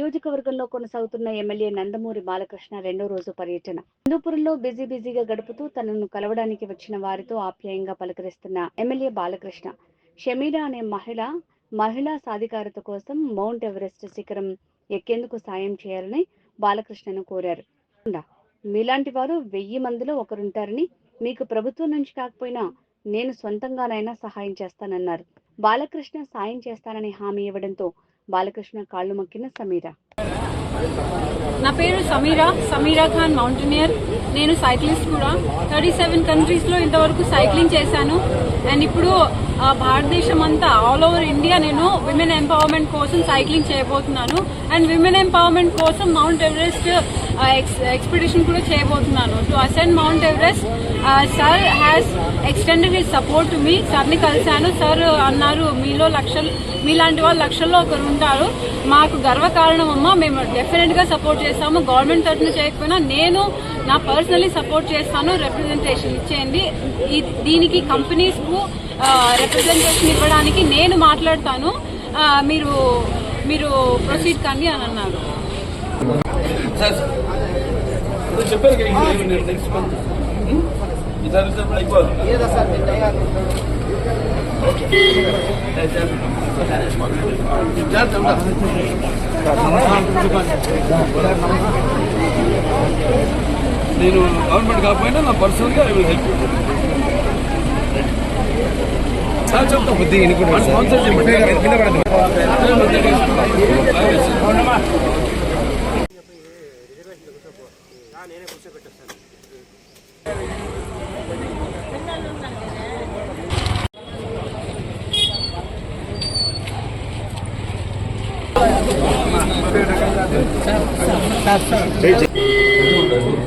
నియోజకవర్గంలో కొనసాగుతున్న ఎమ్మెల్యే నందమూరి బాలకృష్ణ రెండో రోజు పర్యటన. హిందూపురంలో బిజీగా గడుపుతూ తనను కలవడానికి వచ్చిన వారితో ఆప్యాయంగా పలకరిస్తున్న ఎమ్మెల్యే బాలకృష్ణ షమీరా అనే మహిళా సాధికారత కోసం మౌంట్ ఎవరెస్ట్ శిఖరం ఎక్కేందుకు సాయం చేయాలని బాలకృష్ణను కోరారు. మీలాంటి వారు 1000 మందిలో ఒకరుంటారని, మీకు ప్రభుత్వం నుంచి కాకపోయినా నేను సొంతంగానైనా సహాయం చేస్తానన్నారు. బాలకృష్ణ సాయం చేస్తానని హామీ ఇవ్వడంతో బాలకృష్ణ కాళ్ళు మొక్కిన సమీరా. నా పేరు సమీరా ఖాన్ మౌంటైనియర్. నేను సైక్లిస్ట్ కూడా. 37 కంట్రీస్లో ఇంతవరకు సైక్లింగ్ చేశాను. అండ్ ఇప్పుడు భారతదేశం అంతా ఆల్ ఓవర్ ఇండియా నేను విమెన్ ఎంపవర్మెంట్ కోసం సైక్లింగ్ చేయబోతున్నాను. అండ్ విమెన్ ఎంపవర్మెంట్ కోసం మౌంట్ ఎవరెస్ట్ ఎక్స్పెడిషన్ కూడా చేయబోతున్నాను. To ascend Mount Everest sir has extended his support to me. సార్ని కలిశాను. సార్ అన్నారు, మీలాంటి వాళ్ళు లక్షల్లో ఒకరు ఉంటారు, మాకు గర్వకారణం అమ్మా, మేము డెఫినెట్గా సపోర్ట్ చేస్తాము. గవర్నమెంట్ తరఫున చేయకపోయినా నేను నా పర్సనలీ సపోర్ట్ చేస్తాను. రిప్రజెంటేషన్ ఇచ్చేయండి. దీనికి కంపెనీస్కు రిప్రజెంటేషన్ ఇవ్వడానికి నేను మాట్లాడతాను, మీరు ప్రొసీడ్ కండి అని అన్నారు. నేను గవర్నమెంట్ కాకపోయినా నా పర్సనల్గా ఐ విల్ హెల్ప్ యూ. చెప్తా కొద్దిగా స్పాన్సర్ చేయమంటే Hey.